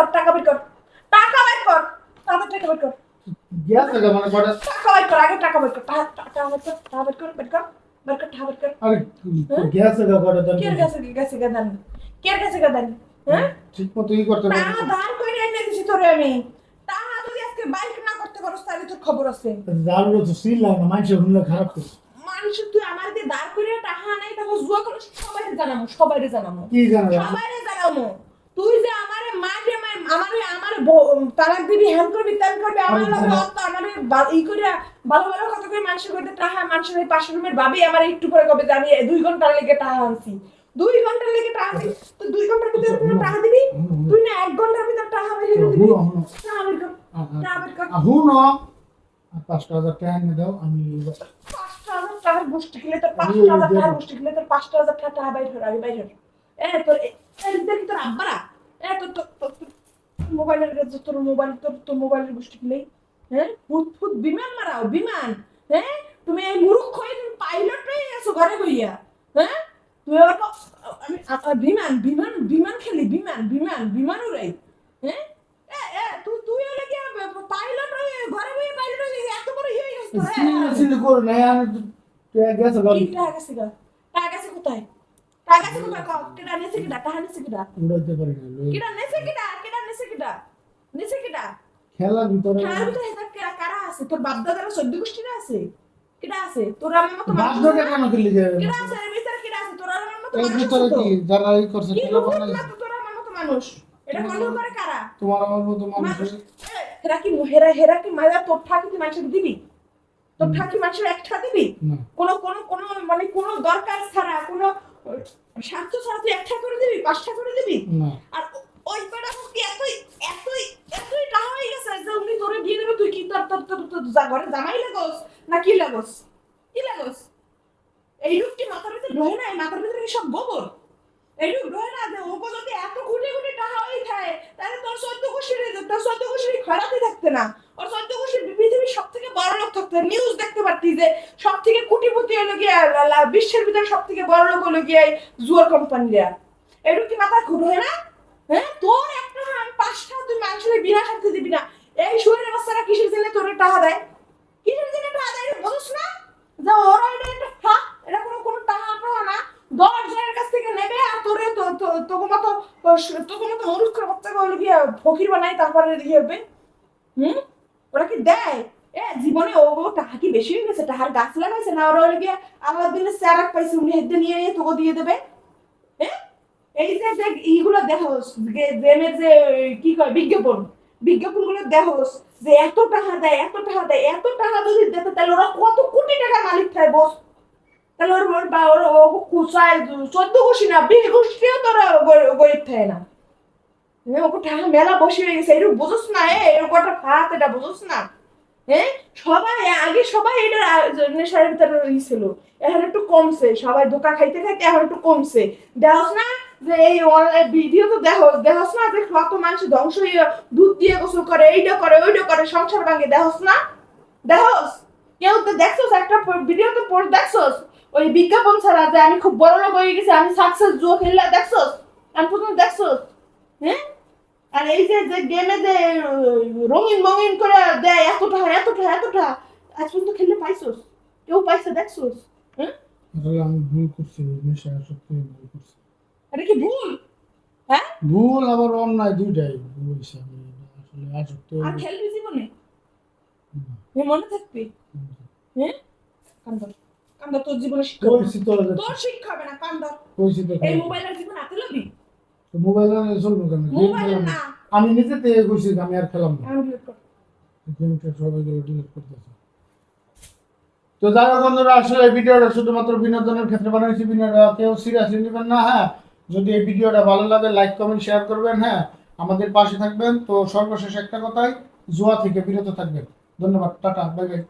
কর, টাকা বের কর, টাকা বের কর, তাড়াতাড়ি টাকা বের কর, গেছে গা মানে কটা টাকা বের কর, আগে টাকা বের কর, টাকা বের কর, টাকা বের কর, বের কর, বের কর, টাকা বের কর। আরে গেছে গা কটা দান কের কাছে গেছে গাদান, কের কাছে গাদান, হ্যাঁ? ঠিক মতো ই করতে পারবো টাকা ধার করে এনে দিছি তোরে আমি। টাকা যদি আজকে বাইক না করতে পারোস তাহলে তোর খবর আছে। দারুণ তো সিলা না মানুষের হুনলে খারাপ তো মানুষ তুই আমার দিয়ে দাঁড় করে টাকা নাই তারপর জুয়া করে সবাইরে জানামো, সবাইরে জানামো, কি জানো সবাইরে জানামো। তুই যে আমারে মারে আমারে তালাক দিবি, হ্যান করবি, ত্যান করবি, আমার লাগে অত আমারে ই করে ভালো ভালো কথা কই মানুষের কইতে টাকা, মানুষের এই পাশের রুমের ভাবি আমার একটু পরে কবে যে আমি 2 ঘন্টার লেগে টাকা আনছি, 2 ঘন্টার লেগে টাকা আনছি। তো 2 ঘন্টার ভিতরে তুই টাকা দিবি, তুই না 1 ঘন্টার ভিতরে টাকা বের করে দিবি। টাকা বের কর, টাকা বের কর। হুনো 5,000 টাকা এনে দাও আমি 5,000 টাকার গোষ্ঠী খেলে তোর 5,000 টাকার গোষ্ঠী খেলে তোর 5,000 টাকা বাইর হয়ে আগে বাইর হয়ে। তোর দেখি তোর আব্বারা তোর মোবাইলের কাছে তোর মোবাইলের গোষ্ঠী খেলে, হ্যাঁ? ফুট বিমান মারাও, বিমান, হ্যাঁ? তুমি এই মূর্খ হয়ে তুমি পাইলট হয়ে গেছো ঘরে বইয়া, হ্যাঁ? তুমি আবার বিমান খেলি, বিমান উড়াই, হ্যাঁ? তুই হলে কি পাইলট হয়ে ঘরে বইয়া পাইলট হয়ে এত বড় ইয়ে হয়ে গেছিস সিলি করে না আমি টাকা গেছে গা কি টাকা গেছে গা? টাকা গেছে কোথায়? টাকা গেছে কোথায়? কেডা নেছে কেডা? টাকা নেছে কেডা? উড়াইতে পারি না কেডা নেছে কেডা? কেডা নেছে কেডা? নেছে কেডা? খেলার ভিতরে খেলার ভিতরে কারা আছে? তোর বাপ দাদারা 14 গোষ্ঠীরা আছে? কেডা আছে? তোর আমার মতো বাপ মানুষ দাদা আছে না? কেন খেলি যায় কেডা আছে? এর ভিতরে কেডা আছে? তোর আমার মতো এর মানুষ ভিতরে আছে তো? কি যারা এই করছে কি খেলা লোক বানাই না তো তোর আমার মতো মানুষ? এটা কন্ট্রোল করে কারা? তোমার আমার মতো মানুষ মানুষ হেরা কি মায়া তোর ঠাকি তুই মানুষের দিবি? তোর ঠাকি মানুষের একটা দিবি? না কোন মানে কোন দরকার ছাড়া কোন স্বার্থ ছাড়া তুই একটা করে দিবি, 5টা করে দিবি? না আর ওই বেটা কি এতই টাকা হয়ে গেছে যে উনি তোরে বিয়ে দেবে, তুই কি তোর ঘরে জামাই লাগোস না কি লাগোস? কি লাগোস? এই লোকটি মাথার ভিতরে ঢোহে নাই, মাথার ভিতরে সব গোবর। এই লোক ঢোহে না যে ওকে যদি এত কোটি টাকা হয়ে থাকে তাহলে তোর 14 কোটি খরাতে থাকতে না, ওর 14 কোটি পৃথিবীর সব থেকে বড় লোক থাকতে। নিউজ দেখতে পারতি যে সব থেকে কোটিপতি হলো গিয়ে বিশ্বের ভিতরে সব থেকে বড় লোক হলো গিয়ে জুয়ার কোম্পানিরা। এটুকু কি মাথা ঘুরে না? হ্যাঁ, তোর একটা 5টা তুই মানুষের বিনা স্বার্থে দিবি না। এই শরীরের বাচ্চারা কিসের জন্য তোর টাকা দেয়? কিসের জন্য টাকা দেয় বুঝছ না? যে ওরা এটা একটা ফাঁক, এটা কোনো টাকা পাওয়া না। 10 জনের কাছ থেকে নেবে আর তোরে তোকে মতো মূর্খের বাচ্চাকে হলো গিয়ে ফকির বানাই তারপরে দিয়ে হবে। ওরা কি দেয়? জীবনে ও টাকা কি বেশি হয়ে গেছে? টাকার গাছ লাগাইছে না? ওরা হলো গিয়ে আল্লাহ দিনে চেরাক পাইছে, উনি হেঁটে নিয়ে তোকে দিয়ে দেবে। হ্যাঁ, এই যে এইগুলো দেখোস গেমের যে কি কয় বিজ্ঞাপনগুলো দেখোস যে এত টাকা দেয়, এত টাকা যদি দিত তাহলে ওরা কত কোটি টাকার মালিক থাকে বস। তাহলে ওর কুচায় 14 গোষ্ঠী না 20 গোষ্ঠীও তোরা গরিব থাকে না। ওকে টাকা মেলা বসে হয়ে গেছে, এরকম বুঝোস না? এরকম একটা ফাঁক, এটা বুঝোস না? হ্যাঁ, সবাই এটা নেশার ভিতরে ছিল, এখন একটু কমছে, সবাই ধোকা খাইতে এখন একটু কমছে। দেখোস না যে এই ভিডিও তো দেখোস না যে কত মানুষ ধ্বংস হয়ে দুধ দিয়ে গোসল করে, এইটা করে ওইটা করে, সংসার ভাঙে। দেখোস না? দেখোস? কেউ তো দেখছোস? একটা ভিডিও তো দেখছোস ওই বিজ্ঞাপন ছাড়া যে আমি খুব বড় লোক হয়ে গেছি, আমি সাকসেস জুয়া খেললে? দেখছোস? আমি প্রথম দেখছোস? হ্যাঁ, আর এই যে গেমে যে রঙিন করে দেয় এত টাকা আজ পর্যন্ত খেললে পাইছোস? কেউ পাইছে দেখছোস? হ্যাঁ, আসলে আমি ভুল করছি নেশা সত্যি ভুল করছি এটা কি ভুল? হ্যাঁ, ভুল আবার অন্যায় দুইটাই বলছি আমি আসলে আসক্ত আর খেলবি জীবনে? মনে থাকবি? হ্যাঁ, কান্দর তোর জীবনে শিক্ষা হবে না। তোর শিক্ষা হবে না, কান্দর। এই মোবাইলের জীবন হাতে লবি? তো মোবাইল চলবো কেন? মোবাইল না, আমি নিজে থেকে কইছি আমি আর খেলাম না, আমি ডিলিট কর। গেমটা সবাই গেলে ডিলিট করতেছে। তো যাই হোক বন্ধুরা, আসলে এই ভিডিওটা শুধুমাত্র বিনোদনের ক্ষেত্রে বানাইছি, বিনোদন কেউ সিরিয়াসলি নেবেন না। হ্যাঁ, যদি এই ভিডিওটা ভালো লাগে লাইক কমেন্ট শেয়ার করবেন। হ্যাঁ, আমাদের পাশে থাকবেন। তো সর্বশেষ একটা কথাই, জুয়া থেকে বিরত থাকবেন। ধন্যবাদ, টাটা, বাই বাই।